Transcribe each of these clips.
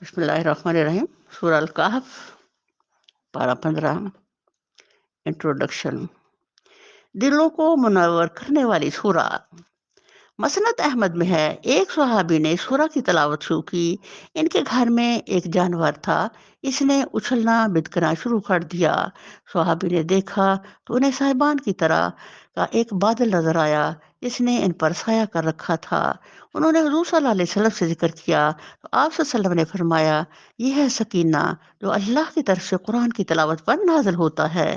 بسم اللہ الرحمن الرحیم۔ سورہ الکہف، پارہ 15، انٹروڈکشن۔ دلوں کو منور کرنے والی سورہ۔ مسند احمد میں ہے، ایک صحابی نے سورہ کی تلاوت شروع کی۔ ان کے گھر میں ایک جانور تھا، اس نے اچھلنا بدکنا شروع کر دیا۔ صحابی نے دیکھا تو انہیں صاحبان کی طرح کا ایک بادل نظر آیا جس نے ان پر سایہ کر رکھا تھا۔ انہوں نے حضور صلی اللہ علیہ وسلم سے ذکر کیا تو آپ صلی اللہ علیہ وسلم نے فرمایا، یہ ہے سکینہ جو اللہ کی طرف سے قرآن کی تلاوت پر نازل ہوتا ہے۔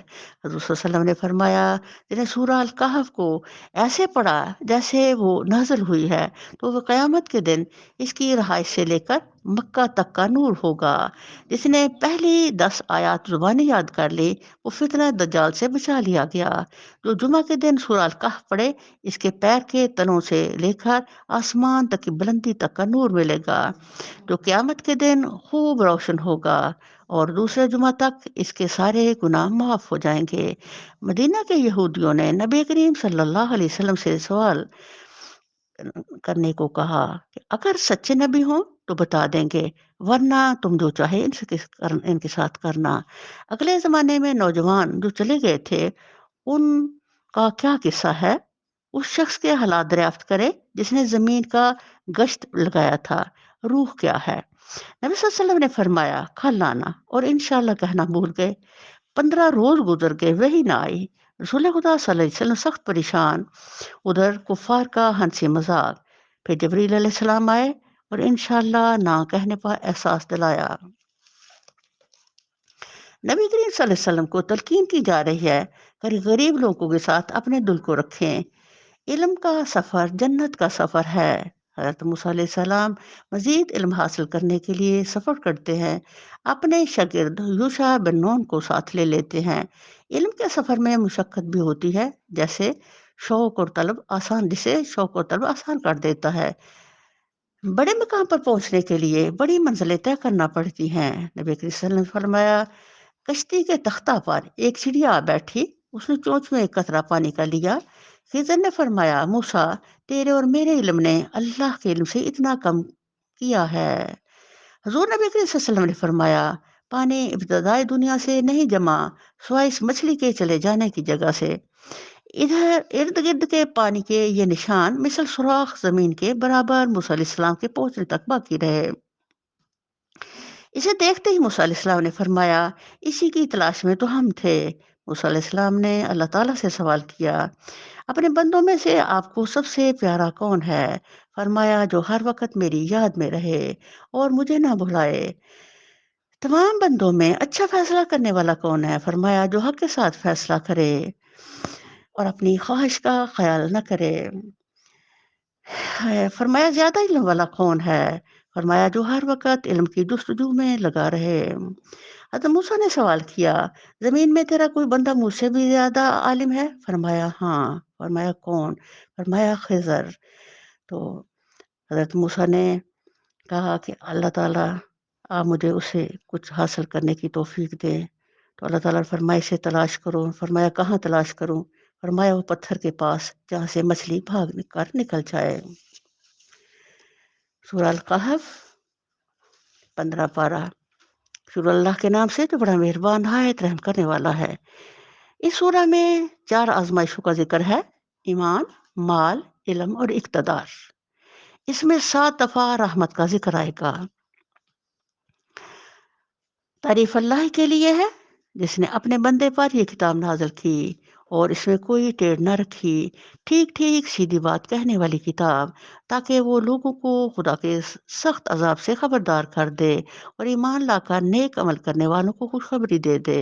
حضور صلی اللہ علیہ وسلم نے فرمایا، جنہیں سورہ الکہف کو ایسے پڑھا جیسے وہ نازل ہوئی ہے تو وہ قیامت کے دن اس کی رہائش سے لے کر مکہ تک کا نور ہوگا۔ جس نے پہلی 10 آیات زبانی یاد کر لی وہ فتنہ دجال سے بچا لیا گیا۔ جو جمعہ کے دن سورہ الکہف پڑھے اس کے پیر کے تنوں سے لے کر آسمان تک کی بلندی تک کا نور ملے گا جو قیامت کے دن خوب روشن ہوگا، اور دوسرے جمعہ تک اس کے سارے گناہ معاف ہو جائیں گے۔ مدینہ کے یہودیوں نے نبی کریم صلی اللہ علیہ وسلم سے سوال کرنے کو کہا کہ اگر سچے نبی ہوں تو بتا دیں گے، ورنہ تم جو چاہے ان کے ساتھ کرنا۔ اگلے زمانے میں نوجوان جو چلے گئے تھے ان کا کیا قصہ ہے؟ اس شخص کے حالات دریافت کرے جس نے زمین کا گشت لگایا تھا۔ روح کیا ہے؟ نبی صلی اللہ علیہ وسلم نے فرمایا، کل آنا، اور انشاءاللہ کہنا بھول گئے۔ 15 روز گزر گئے، وہی نہ آئی۔ رسول خدا صلی اللہ علیہ وسلم سخت پریشان، ادھر کفار کا ہنسی مذاق۔ پھر جبریل علیہ السلام آئے اور انشاءاللہ نہ کہنے پر احساس دلایا۔ نبی کریم صلی اللہ علیہ وسلم کو تلقین کی جا رہی ہے کہ غریب لوگوں کے ساتھ اپنے دل کو رکھیں۔ علم کا سفر جنت کا سفر ہے۔ حضرت موسیٰ علیہ السلام مزید علم حاصل کرنے کے لیے سفر کرتے ہیں، اپنے شاگرد یوشع بن نون کو ساتھ لے لیتے ہیں۔ علم کے سفر میں مشقت بھی ہوتی ہے، جسے شوق اور طلب آسان کر دیتا ہے۔ بڑے مقام پر پہنچنے کے لیے بڑی منزلیں طے کرنا پڑتی ہیں۔ نبی کریم صلی اللہ علیہ وسلم نے فرمایا، کشتی کے تختہ پر ایک چڑیا آ بیٹھی، اس نے چونچ میں ایک قطرہ پانی کا لیا۔ خضر نے فرمایا، موسیٰ، تیرے اور میرے علم نے اللہ کے علم سے اتنا کم کیا ہے۔ حضور نبی کریم صلی اللہ علیہ وسلم نے فرمایا، پانی ابتدائی دنیا سے نہیں جمع سوائے اس مچھلی کے چلے جانے کی جگہ سے۔ ادھر ارد گرد کے پانی کے یہ نشان مثل سوراخ زمین کے برابر موسیٰ علیہ السلام کے پہنچنے تک باقی رہے۔ اسے دیکھتے ہی موسیٰ علیہ السلام نے فرمایا، اسی کی تلاش میں تو ہم تھے۔ موسیٰ علیہ السلام نے اللہ تعالیٰ سے سوال کیا، اپنے بندوں میں سے آپ کو سب سے پیارا کون ہے؟ فرمایا، جو ہر وقت میری یاد میں رہے اور مجھے نہ بھلائے۔ تمام بندوں میں اچھا فیصلہ کرنے والا کون ہے؟ فرمایا، جو حق کے ساتھ فیصلہ کرے اور اپنی خواہش کا خیال نہ کرے۔ فرمایا، زیادہ علم والا کون ہے؟ فرمایا، جو ہر وقت علم کی جستجو میں لگا رہے۔ حضرت موسیٰ نے سوال کیا، زمین میں تیرا کوئی بندہ مجھ سے بھی زیادہ عالم ہے؟ فرمایا، ہاں۔ فرمایا، کون؟ فرمایا، خضر۔ تو حضرت موسیٰ نے کہا کہ اللہ تعالیٰ آپ مجھے اسے کچھ حاصل کرنے کی توفیق دیں۔ تو اللہ تعالیٰ نے فرمایا، اسے تلاش کرو۔ فرمایا، کہاں تلاش کروں؟ فرمایا، وہ پتھر کے پاس جہاں سے مچھلی بھاگ کر نکل جائے۔ سورہ الکہف 15 پارہ۔ شروع اللہ کے نام سے جو بڑا مہربان نہایت رحم کرنے والا ہے۔ اس سورہ میں 4 آزمائشوں کا ذکر ہے: ایمان، مال، علم اور اقتدار۔ اس میں 7 دفعہ رحمت کا ذکر آئے گا۔ تعریف اللہ کے لیے ہے جس نے اپنے بندے پر یہ کتاب نازل کی اور اس میں کوئی ٹیڑھ نہ رکھی، ٹھیک ٹھیک سیدھی بات کہنے والی کتاب، تاکہ وہ لوگوں کو خدا کے سخت عذاب سے خبردار کر دے اور ایمان لا کر نیک عمل کرنے والوں کو خوشخبری دے دے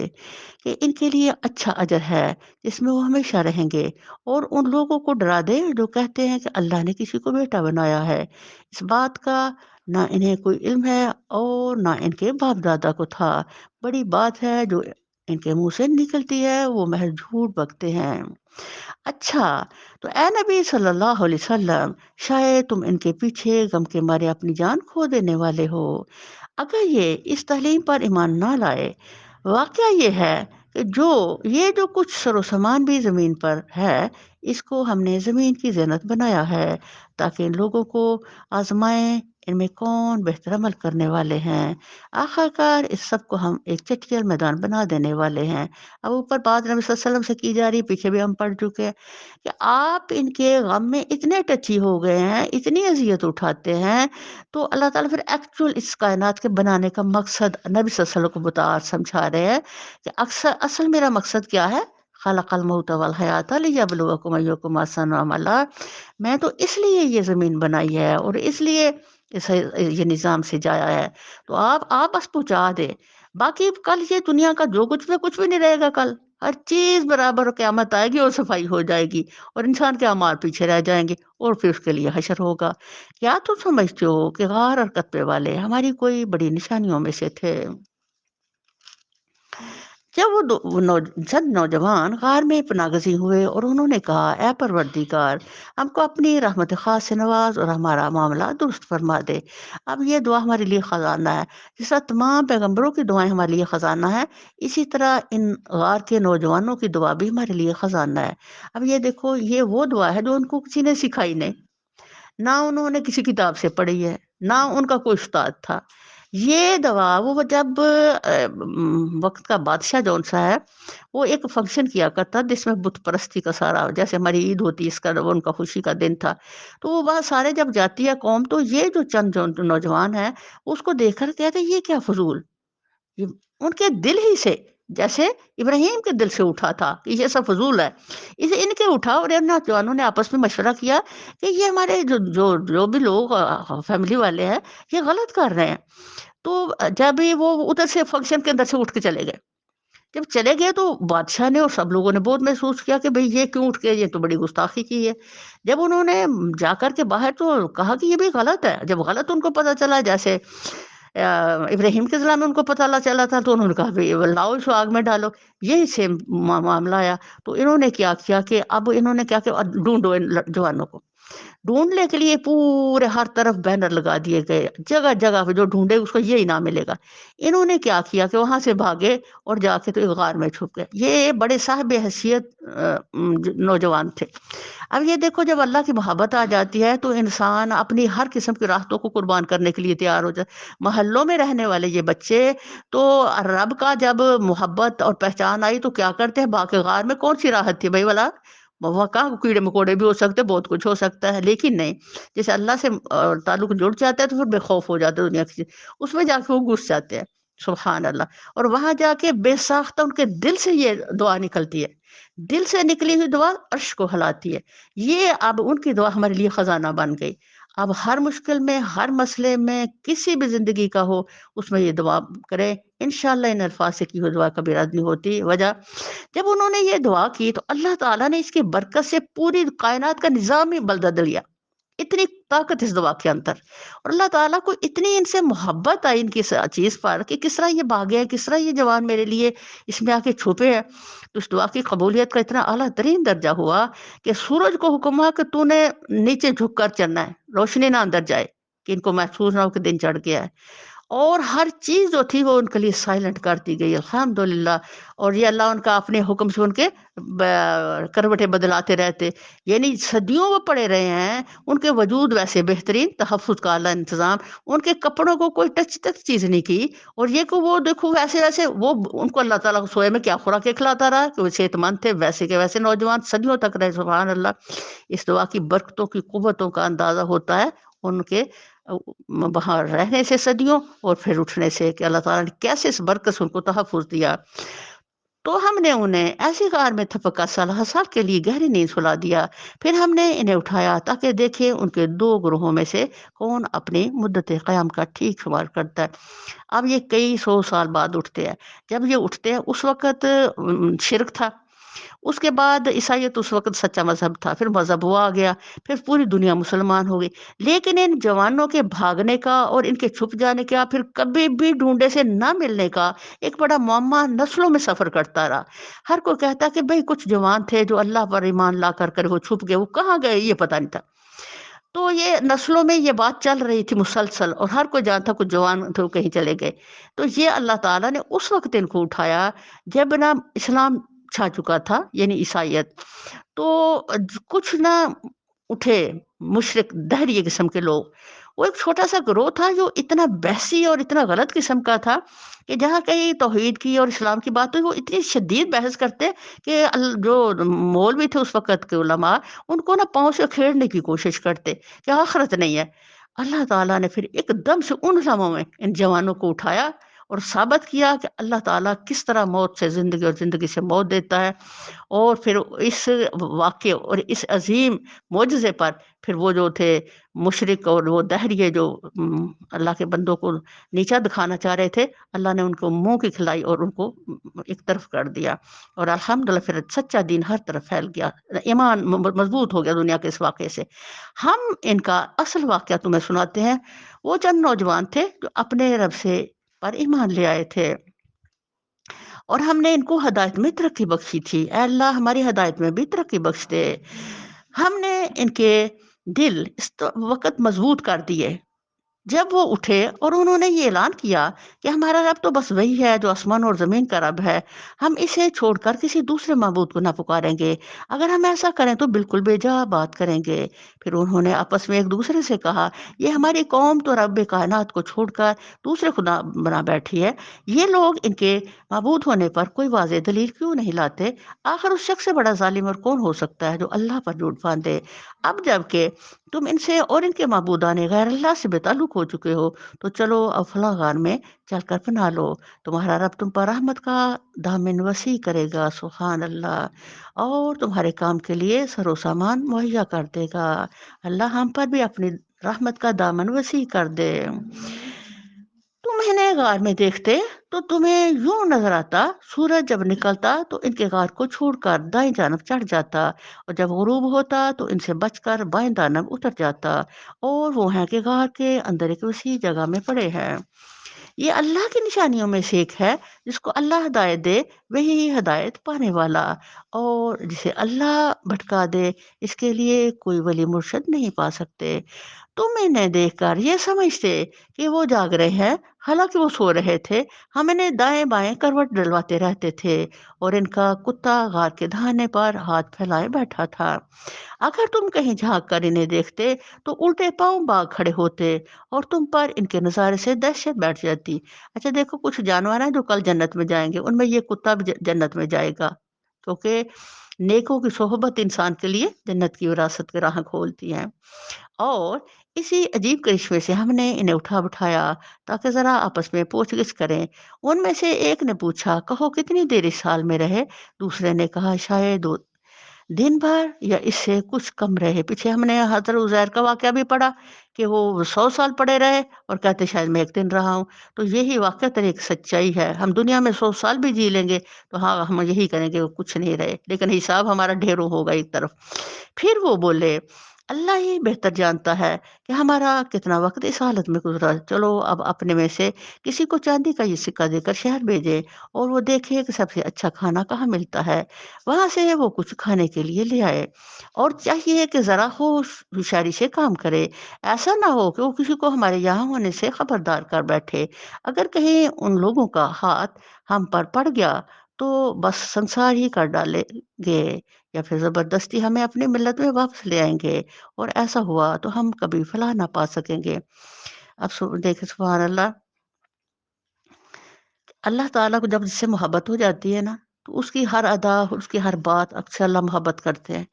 کہ ان کے لیے اچھا اجر ہے جس میں وہ ہمیشہ رہیں گے، اور ان لوگوں کو ڈرا دے جو کہتے ہیں کہ اللہ نے کسی کو بیٹا بنایا ہے۔ اس بات کا نہ انہیں کوئی علم ہے اور نہ ان کے باپ دادا کو تھا۔ بڑی بات ہے جو ان کے منہ سے نکلتی ہے، وہ محض جھوٹ بکتے ہیں۔ اچھا، تو اے نبی صلی اللہ علیہ وسلم، شاید تم ان کے پیچھے غم کے مارے اپنی جان کھو دینے والے ہو۔ اگر یہ اس تعلیم پر ایمان نہ لائے، واقعہ یہ ہے کہ جو کچھ سر و سامان بھی زمین پر ہے اس کو ہم نے زمین کی زینت بنایا ہے تاکہ ان لوگوں کو آزمائیں ان میں کون بہتر عمل کرنے والے ہیں۔ آخر کار اس سب کو ہم ایک چٹکیل میدان بنا دینے والے ہیں۔ اب اوپر بات نبی صلی اللہ علیہ وسلم سے کی جا رہی، پیچھے بھی ہم پڑھ چکے ہیں کہ آپ ان کے غم میں اتنے ٹچی ہو گئے ہیں، اتنی اذیت اٹھاتے ہیں، تو اللہ تعالیٰ پھر ایکچوئل اس کائنات کے بنانے کا مقصد نبی صلی اللہ علیہ وسلم کو بتا سمجھا رہے ہیں کہ اصل میرا مقصد کیا ہے؟ خلق الموت والحیات لیبلوکم ایکم احسن عملا۔ میں تو اس لیے یہ زمین بنائی ہے اور اس لیے یہ نظام سے جایا ہے، تو آپ بس پہنچا دے، باقی کل یہ دنیا کا جو کچھ بھی نہیں رہے گا، کل ہر چیز برابر قیامت آئے گی اور صفائی ہو جائے گی اور انسان کے اعمال پیچھے رہ جائیں گے اور پھر اس کے لیے حشر ہوگا۔ کیا تم سمجھتے ہو کہ غار اور قطبے والے ہماری کوئی بڑی نشانیوں میں سے تھے؟ جب چند نوجوان غار میں پناہ گزین ہوئے اور انہوں نے کہا، اے پروردگار، ہم کو اپنی رحمت خاص سے نواز اور ہمارا معاملہ درست فرما دے۔ اب یہ دعا ہمارے لیے خزانہ ہے، جس طرح تمام پیغمبروں کی دعائیں ہمارے لیے خزانہ ہے، اسی طرح ان غار کے نوجوانوں کی دعا بھی ہمارے لیے خزانہ ہے۔ اب یہ دیکھو، یہ وہ دعا ہے جو ان کو کسی نے سکھائی نہیں، نہ انہوں نے کسی کتاب سے پڑھی ہے، نہ ان کا کوئی استاد تھا۔ یہ دوا وہ جب وقت کا بادشاہ جون سا ہے، وہ ایک فنکشن کیا کرتا جس میں بت پرستی کا سارا، جیسے ہماری عید ہوتی، اس کا ان کا خوشی کا دن تھا، تو وہ وہاں سارے جب جاتی ہے قوم، تو یہ جو چند جو نوجوان ہیں اس کو دیکھ کر کہتے ہیں، یہ کیا فضول، یہ ان کے دل ہی سے، جیسے ابراہیم کے دل سے اٹھا تھا کہ یہ سب فضول ہے، اسے ان کے اٹھا، اور ان نوجوانوں نے آپس میں مشورہ کیا کہ یہ ہمارے جو بھی لوگ فیملی والے ہیں یہ غلط کر رہے ہیں۔ تو جب ہی وہ ادھر سے فنکشن کے اندر سے اٹھ کے چلے گئے، جب چلے گئے تو بادشاہ نے اور سب لوگوں نے بہت محسوس کیا کہ بھئی یہ کیوں اٹھ کے، یہ تو بڑی گستاخی کی ہے۔ جب انہوں نے جا کر کے باہر تو کہا کہ یہ بھی غلط ہے، جب غلط ان کو پتہ چلا، جیسے ابراہیم کے ضلع میں ان کو پتہ چلا تھا، تو انہوں نے کہا بھئی لاؤ اس کو آگ میں ڈالو، یہی سیم معاملہ آیا۔ تو انہوں نے کیا کیا کہ اب انہوں نے کیا کہ ڈھونڈو ان جوانوں کو، ڈھونڈنے کے لیے پورے ہر طرف بینر لگا دیے گئے، جگہ جگہ پہ جو ڈھونڈے اس کو یہ انعام ملے گا۔ انہوں نے کیا کیا کہ وہاں سے بھاگے اور جا کے تو ایک غار میں چھپ گئے۔ یہ بڑے صاحب حیثیت نوجوان تھے۔ اب یہ دیکھو، جب اللہ کی محبت آ جاتی ہے تو انسان اپنی ہر قسم کی راحتوں کو قربان کرنے کے لیے تیار ہو جائے۔ محلوں میں رہنے والے یہ بچے تو رب کا جب محبت اور پہچان آئی تو کیا کرتے ہیں، باقی غار میں کون سی راحت تھی بھائی والا، وہاں کہاں کیڑے مکوڑے بھی ہو سکتے، بہت کچھ ہو سکتا ہے، لیکن نہیں، جیسے اللہ سے تعلق جڑ جاتا ہے تو پھر بے خوف ہو جاتے ہیں دنیا کی، اس میں جا کے وہ گھس جاتے ہیں، سبحان اللہ۔ اور وہاں جا کے بے ساختہ ان کے دل سے یہ دعا نکلتی ہے، دل سے نکلی ہوئی دعا عرش کو ہلاتی ہے۔ یہ اب ان کی دعا ہمارے لیے خزانہ بن گئی۔ اب ہر مشکل میں، ہر مسئلے میں، کسی بھی زندگی کا ہو، اس میں یہ دعا کریں، انشاءاللہ ان الفاظ سے کی ہوئی دعا کبھی رد نہیں ہوتی۔ وجہ، جب انہوں نے یہ دعا کی تو اللہ تعالیٰ نے اس کی برکت سے پوری کائنات کا نظام ہی بدل دیا، اتنی طاقت اس دعا کے اندر، اور اللہ تعالیٰ کو اتنی ان سے محبت آئی ان کی چیز پر کہ کس طرح یہ بھاگے ہیں، کس طرح یہ جوان میرے لیے اس میں آ کے چھپے ہیں۔ تو اس دعا کی قبولیت کا اتنا اعلیٰ ترین درجہ ہوا کہ سورج کو حکم ہوا کہ تو نے نیچے جھک کر چلنا ہے، روشنی نہ اندر جائے، کہ ان کو محسوس نہ ہو کہ دن چڑھ گیا ہے، اور ہر چیز جو تھی وہ ان کے لیے سائلنٹ کر دی گئی، الحمدللہ۔ اور یہ اللہ ان کا اپنے حکم سے ان کے کروٹیں بدلاتے رہتے، یعنی صدیوں وہ پڑے رہے ہیں، ان کے وجود ویسے بہترین تحفظ کا اعلیٰ انتظام، ان کے کپڑوں کو کوئی ٹچ تک چیز نہیں کی، اور یہ کہ وہ دیکھو ویسے ویسے وہ ان کو اللہ تعالیٰ سوئے میں کیا خوراک کھلاتا رہا کہ وہ صحت مند تھے، ویسے کے ویسے نوجوان صدیوں تک رہے، سبحان اللہ۔ اس دعا کی برکتوں کی قوتوں کا اندازہ ہوتا ہے ان کے وہاں رہنے سے صدیوں، اور پھر اٹھنے سے، کہ اللہ تعالیٰ نے کیسے اس برکت سے ان کو تحفظ دیا۔ تو ہم نے انہیں ایسی غار میں تھپکا 16 سال کے لیے گہری نیند سلا دیا، پھر ہم نے انہیں اٹھایا تاکہ دیکھیں ان کے دو گروہوں میں سے کون اپنی مدت قیام کا ٹھیک شمار کرتا ہے۔ اب یہ کئی سو سال بعد اٹھتے ہیں، جب یہ اٹھتے ہیں اس وقت شرک تھا، اس کے بعد عیسائیت اس وقت سچا مذہب تھا، پھر مذہب وہ آ گیا، پھر پوری دنیا مسلمان ہو گئی، لیکن ان جوانوں کے بھاگنے کا اور ان کے چھپ جانے کا، پھر کبھی بھی ڈھونڈے سے نہ ملنے کا ایک بڑا معمہ نسلوں میں سفر کرتا رہا۔ ہر کوئی کہتا کہ بھئی کچھ جوان تھے جو اللہ پر ایمان لا کر وہ چھپ گئے، وہ کہاں گئے یہ پتہ نہیں تھا۔ تو یہ نسلوں میں یہ بات چل رہی تھی مسلسل، اور ہر کوئی جانتا کچھ جوان تھے کہیں چلے گئے۔ تو یہ اللہ تعالیٰ نے اس وقت ان کو اٹھایا جب نا اسلام چھا چکا تھا، یعنی عیسائیت. تو کچھ نہ اٹھے مشرک دہریے قسم کے لوگ. وہ ایک چھوٹا سا گروہ تھا جو اتنا بحثی اور اتنا غلط قسم کا تھا کہ جہاں کہیں توحید کی اور اسلام کی بات ہوئی وہ اتنی شدید بحث کرتے کہ جو مولوی تھے اس وقت کے علماء ان کو نا پاؤں سے کھیڑنے کی کوشش کرتے کہ آخرت نہیں ہے. اللہ تعالیٰ نے پھر ایک دم سے ان لمحوں میں ان جوانوں کو اٹھایا اور ثابت کیا کہ اللہ تعالیٰ کس طرح موت سے زندگی اور زندگی سے موت دیتا ہے. اور پھر اس واقعے اور اس عظیم معجزے پر پھر وہ جو تھے مشرک اور وہ دہریے جو اللہ کے بندوں کو نیچا دکھانا چاہ رہے تھے، اللہ نے ان کو منہ کی کھلائی اور ان کو ایک طرف کر دیا. اور الحمدللہ پھر سچا دین ہر طرف پھیل گیا، ایمان مضبوط ہو گیا دنیا کے اس واقعے سے. ہم ان کا اصل واقعہ تمہیں سناتے ہیں. وہ چند نوجوان تھے جو اپنے رب سے پر ایمان لے آئے تھے اور ہم نے ان کو ہدایت میں ترقی بخشی تھی. اے اللہ ہماری ہدایت میں بھی ترقی بخش دے. ہم نے ان کے دل اس وقت مضبوط کر دیے جب وہ اٹھے اور انہوں نے یہ اعلان کیا کہ ہمارا رب تو بس وہی ہے جو آسمان اور زمین کا رب ہے، ہم اسے چھوڑ کر کسی دوسرے معبود کو نہ پکاریں گے. اگر ہم ایسا کریں تو بالکل بے جا بات کریں گے. پھر انہوں نے آپس میں ایک دوسرے سے کہا، یہ ہماری قوم تو رب کائنات کو چھوڑ کر دوسرے خدا بنا بیٹھی ہے. یہ لوگ ان کے معبود ہونے پر کوئی واضح دلیل کیوں نہیں لاتے؟ آخر اس شخص سے بڑا ظالم اور کون ہو سکتا ہے جو اللہ پر جھوٹ باندھے؟ اب جب کہ تم ان سے اور ان کے معبودان غیر اللہ سے بے تعلق ہو چکے ہو تو چلو اب فلاں غار میں چل کر پناہ لو. تمہارا رب تم پر رحمت کا دامن وسیع کرے گا. سبحان اللہ. اور تمہارے کام کے لیے سر و سامان مہیا کر دے گا. اللہ ہم پر بھی اپنی رحمت کا دامن وسیع کر دے. تم انہیں غار میں دیکھتے تو تمہیں یوں نظر آتا سورج جب نکلتا تو ان کے غار کو چھوڑ کر دائیں جانب چڑھ جاتا اور جب غروب ہوتا تو ان سے بچ کر بائیں جانب اتر جاتا. اور وہ ہیں کہ غار کے اندر ایک وسیع جگہ میں پڑے ہیں. یہ اللہ کی نشانیوں میں سے ایک ہے. جس کو اللہ ہدایت دے وہی ہدایت پانے والا، اور جسے اللہ بھٹکا دے اس کے لیے کوئی ولی مرشد نہیں پا سکتے. تم انہیں دیکھ کر یہ سمجھتے کہ وہ جاگ رہے ہیں حالانکہ وہ سو رہے تھے. ہم انہیں دائیں بائیں کروٹ ڈلواتے رہتے تھے اور ان کا کتا غار کے دہانے پر ہاتھ پھیلائے بیٹھا تھا. اگر تم کہیں جھانک کر انہیں دیکھتے تو الٹے پاؤں باغ کھڑے ہوتے اور تم پر ان کے نظارے سے دہشت بیٹھ جاتی. اچھا دیکھو، کچھ جانور ہیں جو کل جنت میں جائیں گے، ان میں یہ کتا بھی جنت میں جائے گا، کیونکہ نیکوں کی صحبت انسان کے لیے جنت کی وراثت کے راہ کھولتی ہیں. اور اسی عجیب کرشمے سے ہم نے انہیں اٹھا بٹھایا تاکہ ذرا آپس میں پوچھ گچھ کریں. ان میں سے ایک نے پوچھا، کہو کتنی دیر اس حال میں رہے؟ دوسرے نے کہا، شاید دن بھر یا اس سے کچھ کم رہے. پیچھے ہم نے حضرت عزیر کا واقعہ بھی پڑھا کہ وہ 100 سال پڑے رہے اور کہتے شاید میں ایک دن رہا ہوں. تو یہی واقعہ ایک سچائی ہے. ہم دنیا میں 100 سال بھی جی لیں گے تو ہاں ہم یہی کریں گے، وہ کچھ نہیں رہے، لیکن حساب ہمارا ڈھیروں ہوگا ایک طرف. پھر وہ بولے، اللہ ہی بہتر جانتا ہے کہ ہمارا کتنا وقت اس حالت میں گزرا. چلو اب اپنے میں سے کسی کو چاندی کا یہ سکہ دے کر شہر بھیجے اور وہ دیکھے کہ سب سے اچھا کھانا کہاں ملتا ہے، وہاں سے وہ کچھ کھانے کے لیے لے آئے. اور چاہیے کہ ذرا ہوشیاری سے کام کرے، ایسا نہ ہو کہ وہ کسی کو ہمارے یہاں ہونے سے خبردار کر بیٹھے. اگر کہیں ان لوگوں کا ہاتھ ہم پر پڑ گیا تو بس سنسار ہی کر ڈالے گے، یا پھر زبردستی ہمیں اپنی ملت میں واپس لے آئیں گے، اور ایسا ہوا تو ہم کبھی فلاح نہ پا سکیں گے. اب دیکھیں سبحان اللہ، اللہ تعالیٰ کو جب جس سے محبت ہو جاتی ہے نا تو اس کی ہر ادا، اس کی ہر بات اکثر اللہ محبت کرتے ہیں.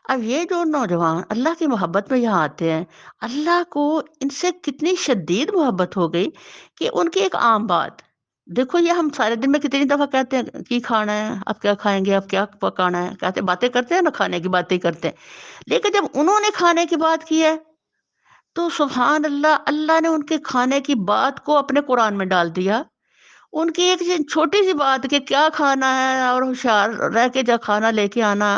اب یہ جو نوجوان اللہ کی محبت میں یہاں آتے ہیں، اللہ کو ان سے کتنی شدید محبت ہو گئی کہ ان کی ایک عام بات دیکھو. یہ ہم سارے دن میں کتنی دفعہ کہتے ہیں کی کھانا ہے، اب کیا کھائیں گے، اب کیا پکانا ہے، کہتے باتیں کرتے ہیں نا، کھانے کی باتیں کرتے ہیں. لیکن جب انہوں نے کھانے کی بات کی ہے تو سبحان اللہ، اللہ نے ان کے کھانے کی بات کو اپنے قرآن میں ڈال دیا. ان کی ایک چھوٹی سی بات کہ کیا کھانا ہے اور ہوشیار رہ کے جا کھانا لے کے آنا،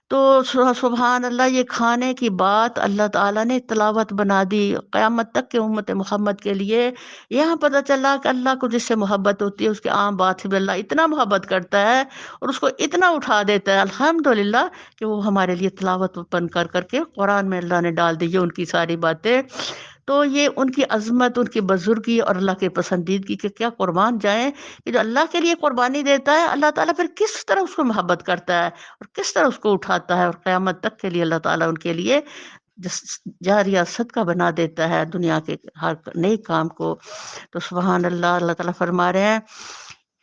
تو سبحان اللہ یہ کھانے کی بات اللہ تعالیٰ نے تلاوت بنا دی قیامت تک کے امت محمد کے لیے. یہاں پتہ چلا کہ اللہ کو جس سے محبت ہوتی ہے اس کی عام بات سے بھی اللہ اتنا محبت کرتا ہے اور اس کو اتنا اٹھا دیتا ہے الحمدللہ کہ وہ ہمارے لیے تلاوت بن کر کر کے قرآن میں اللہ نے ڈال دی ہے ان کی ساری باتیں. تو یہ ان کی عظمت، ان کی بزرگی اور اللہ کے پسندیدگی کے کیا قربان جائیں کہ جو اللہ کے لیے قربانی دیتا ہے، اللہ تعالیٰ پھر کس طرح اس کو محبت کرتا ہے اور کس طرح اس کو اٹھاتا ہے، اور قیامت تک کے لیے اللہ تعالیٰ ان کے لیے جس جاریہ صدقہ بنا دیتا ہے دنیا کے ہر نیک کام کو۔ تو سبحان اللہ، اللہ تعالیٰ فرما رہے ہیں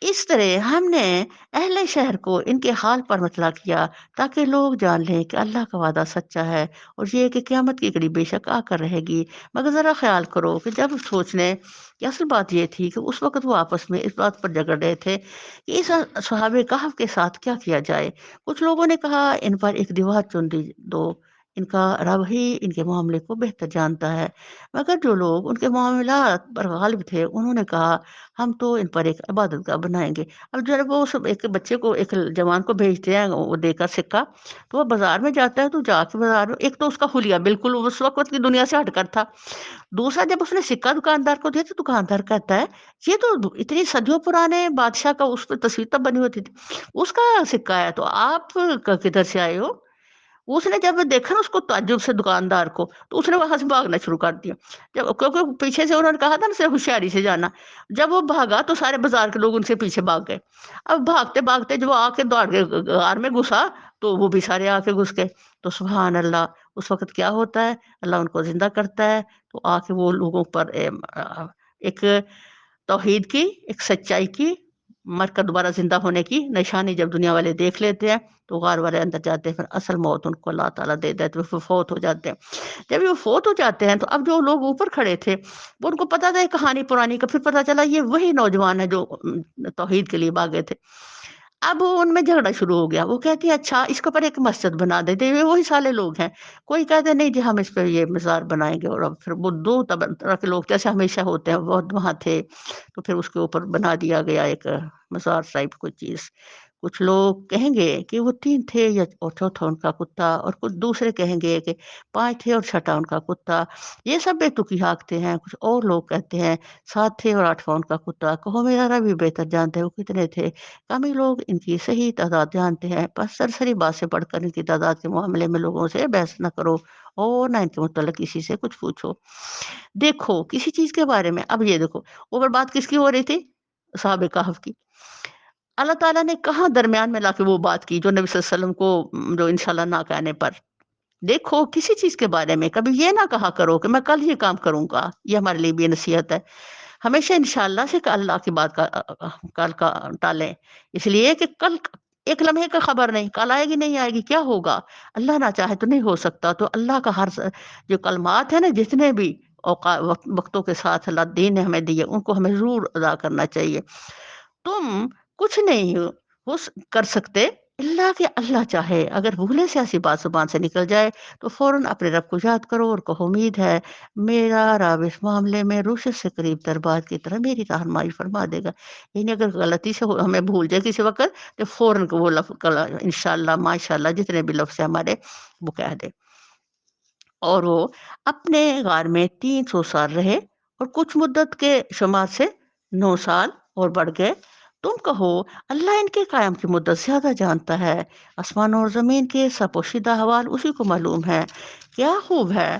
اس طرح ہم نے اہل شہر کو ان کے حال پر مطلع کیا تاکہ لوگ جان لیں کہ اللہ کا وعدہ سچا ہے، اور یہ کہ قیامت کی گھڑی بے شک آ کر رہے گی۔ مگر ذرا خیال کرو کہ جب سوچ لیں کہ اصل بات یہ تھی کہ اس وقت وہ آپس میں اس بات پر جھگڑ رہے تھے کہ اس صحابہ کہف کے ساتھ کیا کیا جائے۔ کچھ لوگوں نے کہا ان پر ایک دیوار چن دو، ان کا رب ہی ان کے معاملے کو بہتر جانتا ہے۔ مگر جو لوگ ان کے معاملات پر غالب تھے انہوں نے کہا ہم تو ان پر ایک عبادت گاہ بنائیں گے۔ اب جب وہ سب ایک بچے کو، ایک جوان کو بھیجتے ہیں وہ دے کر سکہ، تو وہ بازار میں جاتا ہے، تو جا کے بازار میں ایک تو اس کا حلیہ بالکل اس وقت کی دنیا سے ہٹ کر تھا، دوسرا جب اس نے سکہ دکاندار کو دیا تو دکاندار کہتا ہے یہ تو اتنی صدیوں پرانے بادشاہ کا اس پہ تصویر تب بنی ہوتی تھی، اس کا سکہ ہے، تو آپ کدھر سے آئے ہو؟ اس نے جب دیکھا نا اس کو تعجب سے دکاندار کو، تو اس نے وہاں سے بھاگنا شروع کر دیا، جب کیونکہ پیچھے سے انہوں نے کہا تھا نا صرف ہوشیاری سے جانا، جب وہ بھاگا تو سارے بازار کے لوگ ان سے پیچھے بھاگ گئے۔ اب بھاگتے بھاگتے جب وہ آ کے دوڑ کے غار میں گھسا تو وہ بھی سارے آ کے گھس گئے۔ تو سبحان اللہ، اس وقت کیا ہوتا ہے، اللہ ان کو زندہ کرتا ہے تو آ کے وہ لوگوں پر ایک توحید کی، ایک سچائی کی، مر کر دوبارہ زندہ ہونے کی نشانی جب دنیا والے دیکھ لیتے ہیں تو غار والے اندر جاتے ہیں، پھر اصل موت ان کو اللہ تعالیٰ دے دیتے ہیں، پھر فوت ہو جاتے ہیں۔ جب یہ فوت ہو جاتے ہیں تو اب جو لوگ اوپر کھڑے تھے وہ ان کو پتا تھا یہ کہانی پرانی کا، پھر پتا چلا یہ وہی نوجوان ہے جو توحید کے لیے بھاگے تھے۔ اب ان میں جھگڑا شروع ہو گیا، وہ کہتے ہیں اچھا اس کے اوپر ایک مسجد بنا دیتے، یہ وہی سارے لوگ ہیں۔ کوئی کہتے ہیں نہیں جی ہم اس پہ یہ مزار بنائیں گے، اور اب پھر وہ دو طرح کے لوگ جیسے ہمیشہ ہوتے ہیں وہ وہاں تھے، تو پھر اس کے اوپر بنا دیا گیا ایک مزار ٹائپ کوئی چیز۔ کچھ لوگ کہیں گے کہ وہ تین تھے یا اور چوتھا ان کا کتا، اور کچھ دوسرے کہیں گے کہ پانچ تھے اور چھٹا ان کا کتا۔ یہ سب بے تکی ہانکتے ہیں۔ کچھ اور لوگ کہتے ہیں سات تھے اور آٹھواں ان کا کتا۔ کہو میرا رب بھی بہتر جانتے ہیں وہ کتنے تھے۔ کم ہی لوگ ان کی صحیح تعداد جانتے ہیں، بس سرسری بات سے پڑھ کر ان کی تعداد کے معاملے میں لوگوں سے بحث نہ کرو اور نہ ان کے متعلق کسی سے کچھ پوچھو۔ دیکھو کسی چیز کے بارے میں، اب یہ دیکھو اوپر بات کس کی ہو رہی تھی، صحابہ کہف کی۔ اللہ تعالیٰ نے کہاں درمیان میں لا کے وہ بات کی جو نبی صلی اللہ علیہ وسلم کو جو انشاءاللہ نہ کہنے پر۔ دیکھو کسی چیز کے بارے میں کبھی یہ نہ کہا کرو کہ میں کل یہ کام کروں گا، یہ ہمارے لیے بھی نصیحت ہے۔ ہمیشہ انشاءاللہ سے کہ اللہ کی بات کا کل کا ٹالیں، اس لیے کہ کل ایک لمحے کا خبر نہیں، کل آئے گی نہیں آئے گی، کیا ہوگا، اللہ نہ چاہے تو نہیں ہو سکتا۔ تو اللہ کا ہر جو کلمات ہیں نا، جتنے بھی وقتوں کے ساتھ اللہ دین نے ہمیں دیے ان کو ہمیں ضرور ادا کرنا چاہیے۔ تم کچھ نہیں کر سکتے اللہ کہ اللہ چاہے، اگر بھولے سے ایسی بات زبان سے نکل جائے تو فوراً اپنے رب کو یاد کرو اور کہو امید ہے میرا رب اس معاملے میں روشت سے قریب تر بات کی طرح میری رہنمائی فرما دے گا۔ یعنی اگر غلطی سے ہمیں بھول جائے کسی وقت تو فوراً وہ لفظ انشاءاللہ ماشاءاللہ جتنے بھی لفظ ہیں ہمارے وہ کہہ دے۔ اور وہ اپنے غار میں 300 سال رہے اور کچھ مدت کے شمار سے 9 سال اور بڑھ گئے۔ تم کہو اللہ ان کے قیام کی مدت زیادہ جانتا ہے، آسمان اور زمین کے سب پوشیدہ احوال اسی کو معلوم ہے۔ کیا خوب ہے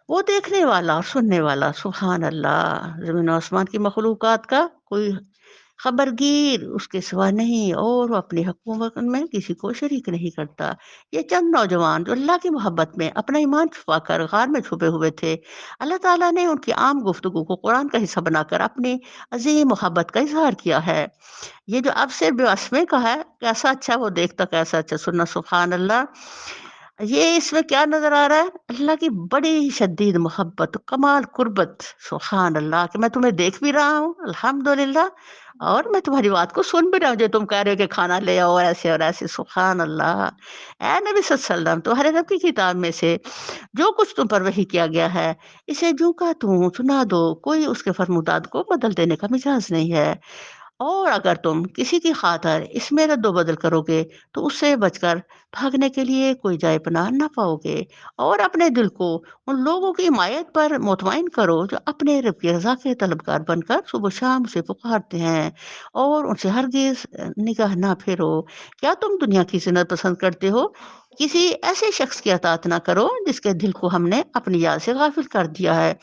وہ دیکھنے والا اور سننے والا، سبحان اللہ۔ زمین و آسمان کی مخلوقات کا کوئی خبرگیر اس کے سوا نہیں، اور وہ اپنی حکومت میں کسی کو شریک نہیں کرتا۔ یہ چند نوجوان جو اللہ کی محبت میں اپنا ایمان چھپا کر غار میں چھپے ہوئے تھے، اللہ تعالیٰ نے ان کی عام گفتگو کو قرآن کا حصہ بنا کر اپنی عظیم محبت کا اظہار کیا ہے۔ یہ جو اب سے بے کا ہے، کیسا اچھا وہ دیکھتا کیسا اچھا سننا، سبحان اللہ۔ یہ اس میں کیا نظر آ رہا ہے، اللہ کی بڑی شدید محبت، کمال قربت، سبحان اللہ، کہ میں تمہیں دیکھ بھی رہا ہوں الحمدللہ، اور میں تمہاری بات کو سن بھی رہا ہوں جو تم کہہ رہے ہو کہ کھانا لے آؤ ایسے اور ایسے، سبحان اللہ۔ اے نبی صلی اللہ علیہ وسلم، تمہارے رب کی کتاب میں سے جو کچھ تم پر وحی کیا گیا ہے اسے جو کا توں سنا دو، کوئی اس کے فرمودات کو بدل دینے کا مجاز نہیں ہے۔ اور اگر تم کسی کی خاطر اس میں رد و بدل کرو گے تو اس سے بچ کر بھاگنے کے لیے کوئی جائے پناہ نہ پاؤ گے، اور اپنے دل کو ان لوگوں کی حمایت پر مطمئن کرو جو اپنے رب کی رضا کے طلبگار بن کر صبح و شام سے پکارتے ہیں، اور ان سے ہرگز نگاہ نہ پھیرو۔ کیا تم دنیا کی زینت پسند کرتے ہو؟ کسی ایسے شخص کی اطاعت نہ کرو جس کے دل کو ہم نے اپنی یاد سے غافل کر دیا ہے،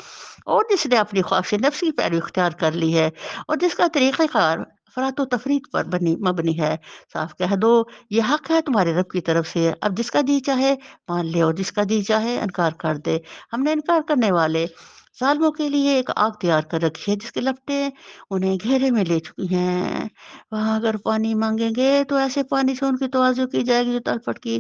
اور جس نے اپنی خواہش نفس کی پیروی اختیار کر لی ہے، اور جس کا طریقہ کار افراط و تفریط پر مبنی ہے۔ صاف کہہ دو، یہ حق ہے تمہارے رب کی طرف سے، اب جس کا جی چاہے مان لے اور جس کا جی چاہے انکار کر دے۔ ہم نے انکار کرنے والے ظالموں کے لیے ایک آگ تیار کر رکھی ہے جس کے لپٹیں انہیں گھیرے میں لے چکی ہیں۔ وہاں اگر پانی مانگیں گے تو ایسے پانی سے ان کی توازو کی جائے گی جو تلپٹ کی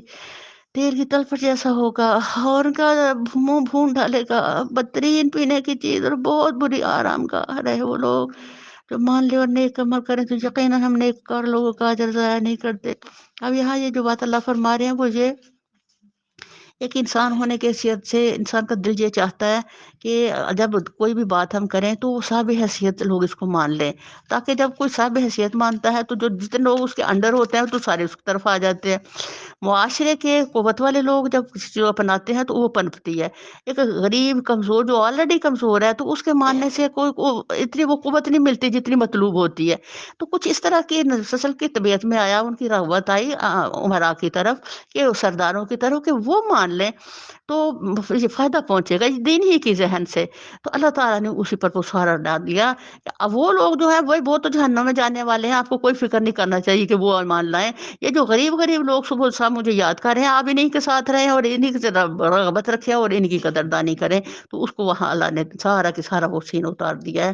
تیل کی تلپٹ جیسا ہوگا، اور ان کا منہ بھون ڈالے گا بدترین پینے کی چیز اور بہت بری آرام گاہ رہے وہ لوگ جو مان لے اور نیک عمل کریں تو یقیناً ہم نیک کار لوگوں کا اجر ضائع نہیں کرتے۔ اب یہاں یہ جو بات اللہ فرما رہے ہیں وہ یہ ایک انسان ہونے کی حیثیت سے انسان کا دل یہ چاہتا ہے کہ جب کوئی بھی بات ہم کریں تو وہ صاحب حیثیت لوگ اس کو مان لیں، تاکہ جب کوئی صاحب حیثیت مانتا ہے تو جو جتنے لوگ اس کے انڈر ہوتے ہیں تو سارے اس کی طرف آ جاتے ہیں۔ معاشرے کے قوت والے لوگ جب کسی چیز کو اپناتے ہیں تو وہ پنپتی ہے۔ ایک غریب کمزور جو آلریڈی کمزور ہے تو اس کے ماننے سے اتنی وہ قوت نہیں ملتی جتنی مطلوب ہوتی ہے۔ تو کچھ اس طرح کی نسل کی طبیعت میں آیا، ان کی رغبت آئی امراء کی طرف کہ سرداروں کی طرف کہ وہ مان لیں تو یہ فائدہ پہنچے گا اس دین ہی کی ذہن سے۔ تو اللہ تعالیٰ نے اسی پر وہ سہارا ڈال دیا کہ اب وہ لوگ جو ہیں وہ تو جہنم میں جانے والے ہیں، آپ کو کوئی فکر نہیں کرنا چاہیے کہ وہ مان لائیں۔ یہ جو غریب غریب لوگ صبح شام مجھے یاد کر رہے ہیں، آپ انہیں کے ساتھ رہیں اور انہیں کی رغبت رکھیں اور ان کی قدردانی کریں، تو اس کو وہاں اللہ نے سارا کی سارا وہ سین اتار دیا ہے۔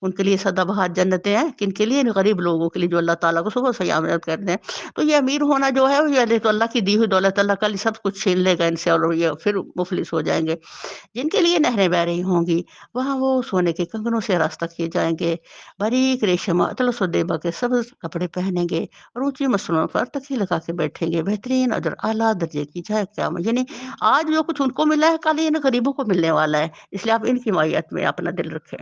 ان کے لیے سدا بہار جنتیں ہیں، کن کے لیے؟ ان غریب لوگوں کے لیے جو اللہ تعالیٰ کو صبح سے یاد کرتے ہیں۔ تو یہ امیر ہونا جو ہے یہ تو اللہ کی دی ہوئی دولت، اللہ کل سب کچھ چھین لے گا ان سے اور یہ پھر مفلس ہو جائیں گے۔ جن کے لیے نہریں بہ رہی ہوں گی وہاں وہ سونے کے کنگنوں سے راستہ کیے جائیں گے، باریک ریشم اطلس و دیبا کے سبز کپڑے پہنیں گے اور اونچی مسلوں پر تکیے لگا کے بیٹھیں گے، بہترین اور اعلیٰ درجے کی چاہے کیا یعنی آج جو کچھ ان کو ملا ہے کل ان غریبوں کو ملنے والا ہے، اس لیے آپ ان کی معیت میں اپنا دل رکھیں۔